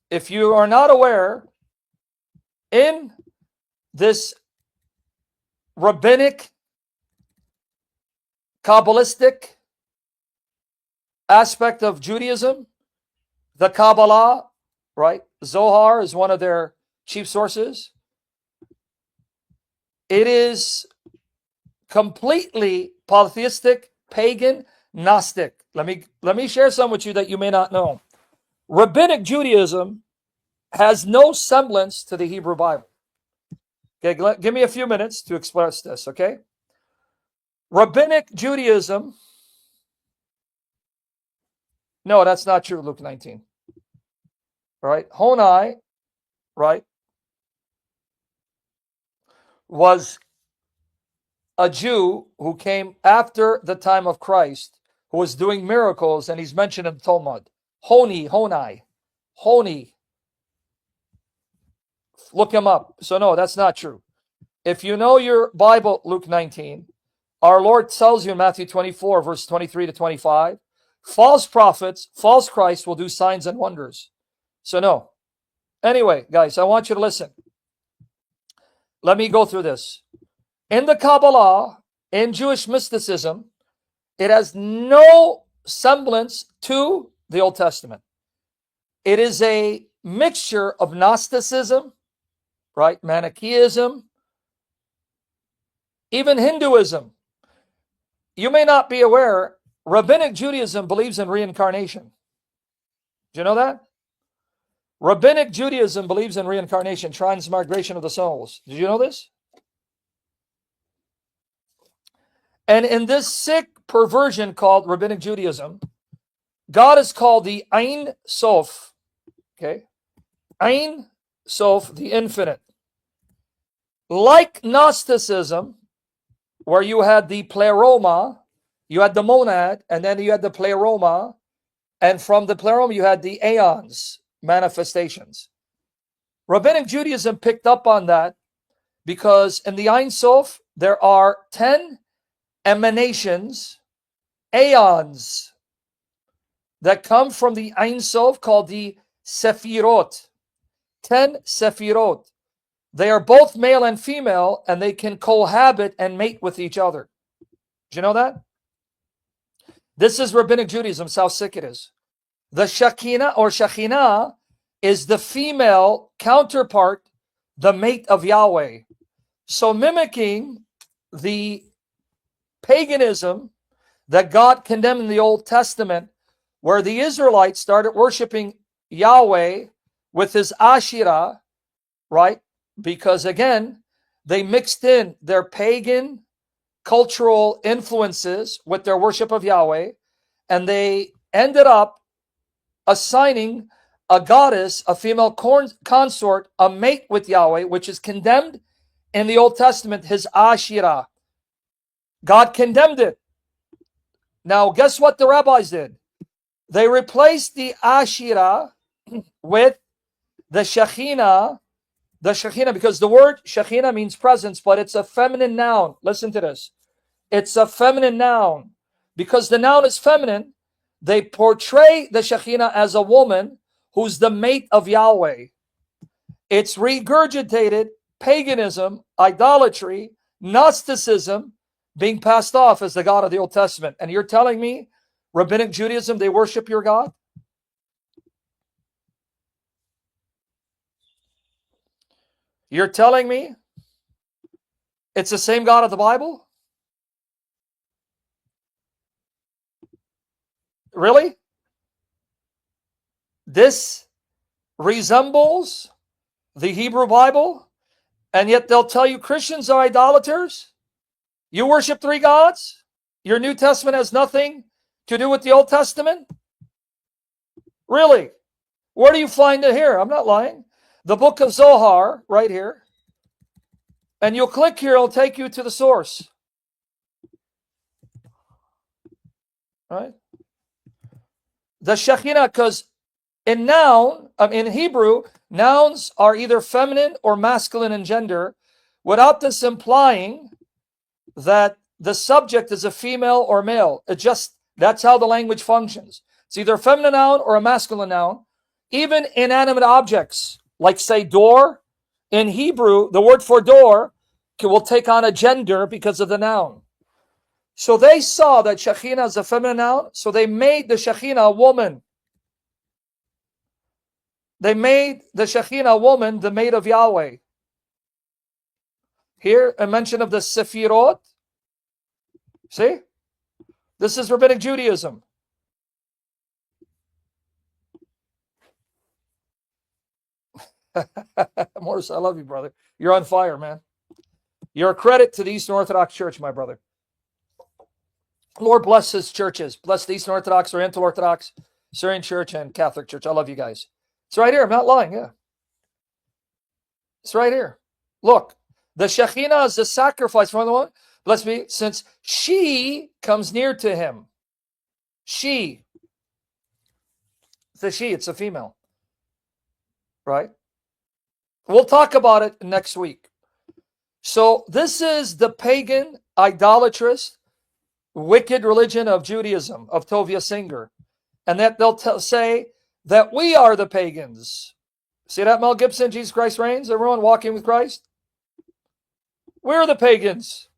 if you are not aware, in this rabbinic, Kabbalistic aspect of Judaism, the Kabbalah, right? Zohar is one of their chief sources. It is completely polytheistic, pagan, Gnostic. Let me share some with you that you may not know. Rabbinic Judaism has no semblance to the Hebrew Bible. Okay, give me a few minutes to express this, okay? Rabbinic Judaism, no, that's not true, Luke 19. All right, Honi, right, was a Jew who came after the time of Christ, who was doing miracles, and he's mentioned in the Talmud. Honi. Look him up. So no, that's not true. If you know your Bible, Luke 19, our Lord tells you in Matthew 24, verse 23 to 25, false prophets, false Christ will do signs and wonders. So no. Anyway, guys, I want you to listen. Let me go through this. In the Kabbalah, in Jewish mysticism, it has no semblance to the Old Testament. It is a mixture of Gnosticism, right? Manichaeism, even Hinduism. You may not be aware, Rabbinic Judaism believes in reincarnation. Do you know that? Rabbinic Judaism believes in reincarnation, transmigration of the souls. Did you know this? And in this sick perversion called Rabbinic Judaism, God is called the Ein Sof. Okay? Ein Sof, the infinite. Like Gnosticism, where you had the pleroma, you had the monad, and then you had the pleroma, and from the pleroma you had the aeons, manifestations. Rabbinic Judaism picked up on that because in the Ein Sof, there are 10 emanations, aeons, that come from the Ein Sof called the Sephirot. 10 Sephirot. They are both male and female, and they can cohabit and mate with each other. Do you know that? This is Rabbinic Judaism, it's how sick it is. The Shekinah or Shekhinah is the female counterpart, the mate of Yahweh. So mimicking the paganism that God condemned in the Old Testament, where the Israelites started worshiping Yahweh with his Asherah, right? Because again, they mixed in their pagan cultural influences with their worship of Yahweh, and they ended up assigning a goddess, a female consort, a mate with Yahweh, which is condemned in the Old Testament, his Asherah. God condemned it. Now, guess what the rabbis did? They replaced the Asherah with the Shekhinah. The Shekhinah, because the word Shekhinah means presence, but it's a feminine noun. Listen to this. It's a feminine noun. Because the noun is feminine, they portray the Shekhinah as a woman who's the mate of Yahweh. It's regurgitated paganism, idolatry, Gnosticism being passed off as the God of the Old Testament. And you're telling me, Rabbinic Judaism, they worship your God? You're telling me it's the same God of the Bible? Really? This resembles the Hebrew Bible, and yet they'll tell you Christians are idolaters? You worship three gods? Your New Testament has nothing to do with the Old Testament? Really? Where do you find it here? I'm not lying. The book of Zohar, right here. And you'll click here, it'll take you to the source. Right? The Shekhinah, because in Hebrew, nouns are either feminine or masculine in gender, without this implying that the subject is a female or male. That's how the language functions. It's either a feminine noun or a masculine noun. even inanimate objects, like say door. In Hebrew, the word for door will take on a gender because of the noun. So they saw that Shekhinah is a feminine noun, so they made the Shekhinah a woman. They made the Shekhinah a woman, the maid of Yahweh. Here, a mention of the Sefirot. See? This is Rabbinic Judaism. Morris, I love you, brother. You're on fire, man. You're a credit to the Eastern Orthodox Church, my brother. Lord bless his churches. Bless the Eastern Orthodox, Oriental Orthodox, Syrian Church, and Catholic Church. I love you guys. It's right here. I'm not lying. Yeah. It's right here. Look, the Shekhinah is the sacrifice for the one. Blessed be, since she comes near to him. She. It's a she. It's a female. Right? We'll talk about it next week. So this is the pagan, idolatrous, wicked religion of Judaism, of Tovia Singer. And that they'll say that we are the pagans. See that, Mel Gibson, Jesus Christ reigns? Everyone walking with Christ? We're the pagans.